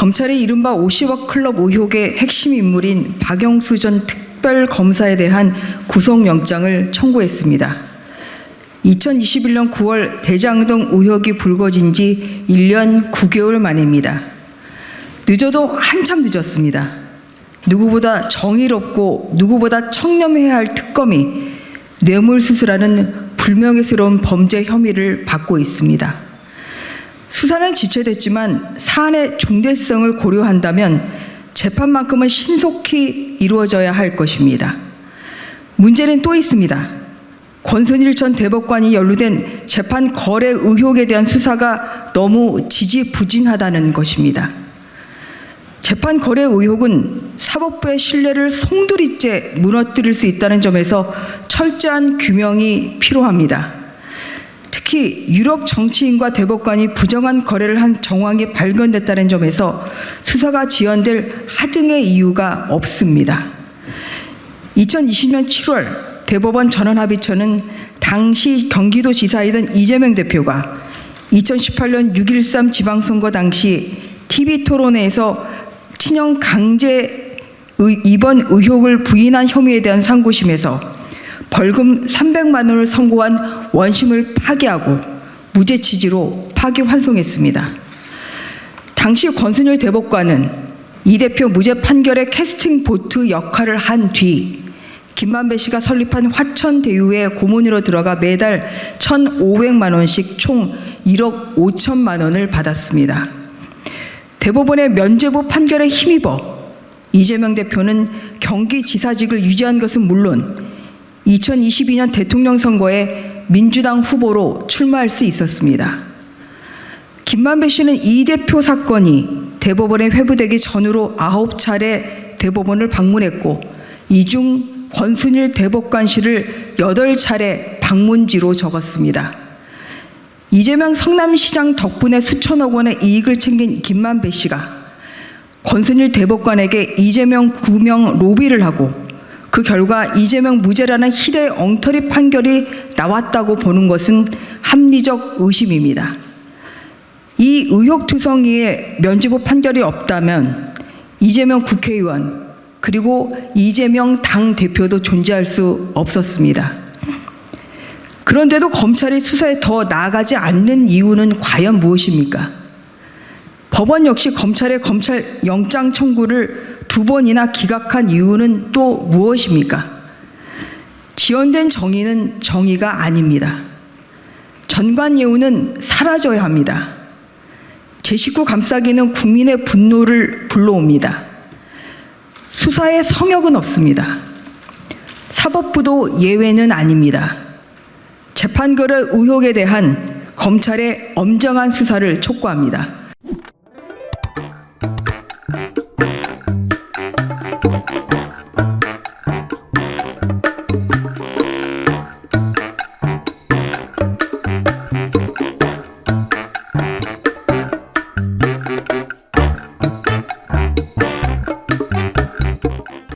검찰이 이른바 50억 클럽 의혹의 핵심 인물인 박영수 전 특별검사에 대한 구속영장을 청구했습니다. 2021년 9월 대장동 의혹이 불거진 지 1년 9개월 만입니다. 늦어도 한참 늦었습니다. 누구보다 정의롭고 누구보다 청렴해야 할 특검이 뇌물수수라는 불명예스러운 범죄 혐의를 받고 있습니다. 수사는 지체됐지만 사안의 중대성을 고려한다면 재판만큼은 신속히 이루어져야 할 것입니다. 문제는 또 있습니다. 권순일 전 대법관이 연루된 재판 거래 의혹에 대한 수사가 너무 지지부진하다는 것입니다. 재판 거래 의혹은 사법부의 신뢰를 송두리째 무너뜨릴 수 있다는 점에서 철저한 규명이 필요합니다. 특히 유력 정치인과 대법관이 부정한 거래를 한 정황이 발견됐다는 점에서 수사가 지연될 하등의 이유가 없습니다. 2020년 7월 대법원 전원합의처는 당시 경기도지사이던 이재명 대표가 2018년 6.13 지방선거 당시 TV토론회에서 친형 강제 입원 의혹을 부인한 혐의에 대한 상고심에서 벌금 300만 원을 선고한 원심을 파기하고 무죄 취지로 파기환송했습니다. 당시 권순일 대법관은 이 대표 무죄 판결의 캐스팅 보트 역할을 한 뒤 김만배 씨가 설립한 화천대유에 고문으로 들어가 매달 1,500만 원씩 총 1억 5천만 원을 받았습니다. 대법원의 면죄부 판결에 힘입어 이재명 대표는 경기지사직을 유지한 것은 물론 2022년 대통령 선거에 민주당 후보로 출마할 수 있었습니다. 김만배 씨는 이 대표 사건이 대법원에 회부되기 전후로 9차례 대법원을 방문했고 이 중 권순일 대법관실을 8차례 방문지로 적었습니다. 이재명 성남시장 덕분에 수천억 원의 이익을 챙긴 김만배 씨가 권순일 대법관에게 이재명 구명 로비를 하고 그 결과 이재명 무죄라는 희대의 엉터리 판결이 나왔다고 보는 것은 합리적 의심입니다. 이 의혹투성이에 면죄부 판결이 없다면 이재명 국회의원 그리고 이재명 당대표도 존재할 수 없었습니다. 그런데도 검찰이 수사에 더 나아가지 않는 이유는 과연 무엇입니까? 법원 역시 검찰의 영장 청구를 2번이나 기각한 이유는 또 무엇입니까? 지연된 정의는 정의가 아닙니다. 전관예우는 사라져야 합니다. 제 식구 감싸기는 국민의 분노를 불러옵니다. 수사에 성역은 없습니다. 사법부도 예외는 아닙니다. 재판거래 의혹에 대한 검찰의 엄정한 수사를 촉구합니다.